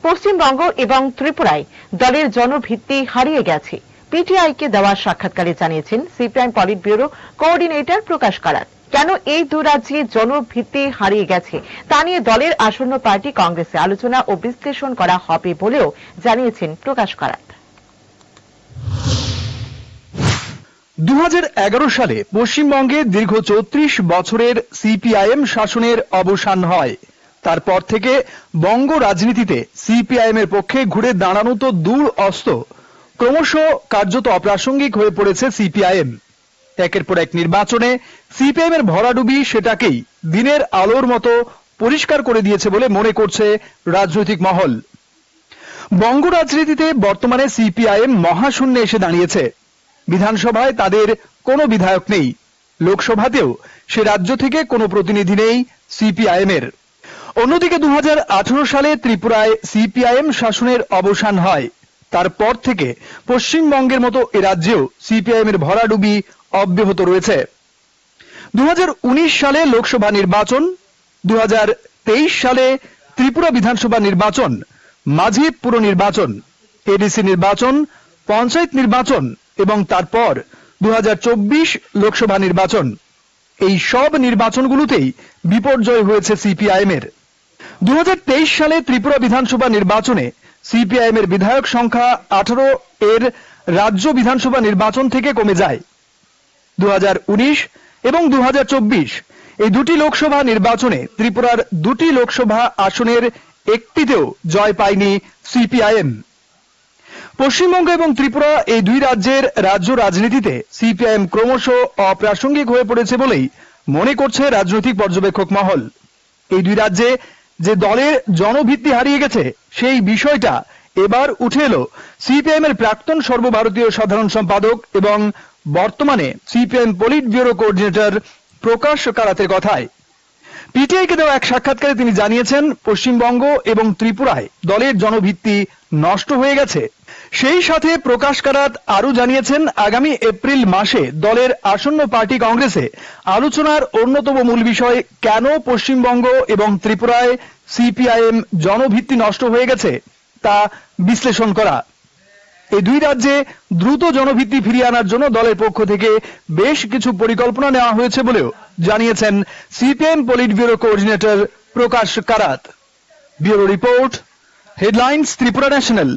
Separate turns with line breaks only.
পশ্চিমবঙ্গ এবং ত্রিপুরায় দলের জনভিত্তি হারিয়ে গেছে। পিটিআইকে দেওয়া সাক্ষাৎকারে জানিয়েছেন CPIM politburo coordinator Prakash কারাত। কেন এই দু রাজ্যে জনভিত্তি হারিয়ে গেছে তা নিয়ে দলের আসন্ন পার্টি কংগ্রেসে আলোচনা ও বিশ্লেষণ করা হবে বলেও জানিয়েছেন প্রকাশ কারাত।
2011 সালে পশ্চিমবঙ্গে দীর্ঘ 34 বছরের সিপিআইএম শাসনের অবসান হয়। তারপর থেকে বঙ্গ রাজনীতিতে সিপিআইএম এর পক্ষে ঘুরে দাঁড়ানো তো দূর অস্ত, ক্রমশ কার্যত অপ্রাসঙ্গিক হয়ে পড়েছে সিপিআইএম। একের পর এক নির্বাচনে সিপিআইএম এর ভরাডুবি সেটাকেই দিনের আলোর মতো পরিষ্কার করে দিয়েছে বলে মনে করছে রাজনৈতিক মহল। বঙ্গ রাজনীতিতে বর্তমানে সিপিআইএম মহাশূন্যে এসে দাঁড়িয়েছে। বিধানসভায় তাদের কোনো বিধায়ক নেই, লোকসভাতেও সে রাজ্য থেকে কোনো প্রতিনিধি নেই সিপিআইএম এর। অন্যদিকে 2018 সালে ত্রিপুরায় সিপিআইএম শাসনের অবসান হয়। তারপর থেকে পশ্চিমবঙ্গের মতো এ রাজ্যেও সিপিআইএম এর ভরাডুবি অব্যাহত রয়েছে। 2019 সালে লোকসভা নির্বাচন, 2023 সালে ত্রিপুরা বিধানসভা নির্বাচন, মাঝে পুর নির্বাচন, এডিসি নির্বাচন, পঞ্চায়েত নির্বাচন এবং তারপর 2024 লোকসভা নির্বাচন। এই সব নির্বাচনগুলোতেই বিপর্যয় হয়েছে সিপিআইএম এর। 2023 সালে ত্রিপুরা বিধানসভা নির্বাচনে সিপিআইএম এর বিধায়ক সংখ্যা 18 এর রাজ্য বিধানসভা নির্বাচন থেকে কমে যায়। 2019 এবং 2024 এই দুটি লোকসভা নির্বাচনে ত্রিপুরার দুটি লোকসভা আসনের একটিতেও জয় পায়নি সিপিআইএম। পশ্চিমবঙ্গ এবং ত্রিপুরা এই দুই রাজ্যের রাজ্য রাজনীতিতে সিপিআইএম ক্রমশ অপ্রাসঙ্গিক হয়ে পড়েছে বলেই মনে করছে রাজনৈতিক পর্যবেক্ষক মহল। এই দুই রাজ্যে যে দলের জনভিত্তি হারিয়ে গেছে সেই বিষয়টা এবার উঠে এলো সিপিআইএম এর প্রাক্তন সর্বভারতীয় সাধারণ সম্পাদক এবং বর্তমানে সিপিআইএম পলিট ব্যুরো কোঅর্ডিনেটর প্রকাশ কারাতের কথায়। পিটিআইকে দেওয়া এক সাক্ষাৎকারে তিনি জানিয়েছেন, পশ্চিমবঙ্গ এবং ত্রিপুরায় দলের জনভিত্তি নষ্ট হয়ে গেছে। সেই সাথে প্রকাশ কারাত আরও জানিয়েছেন, আগামী এপ্রিল মাসে দলের আসন্ন পার্টি কংগ্রেসে আলোচনার অন্যতম মূল বিষয় কেন পশ্চিমবঙ্গ এবং ত্রিপুরায় সিপিআইএম জনভিত্তি নষ্ট হয়ে গেছে তা বিশ্লেষণ করা। এই দুই রাজ্যে দ্রুত জনভিত্তি ফিরিয়ে আনার জন্য দলের পক্ষ থেকে বেশ কিছু পরিকল্পনা নেওয়া হয়েছে বলেও জানিয়েছেন CPIM politburo coordinator Prakash Karat. Bureau report, headlines Tripura national.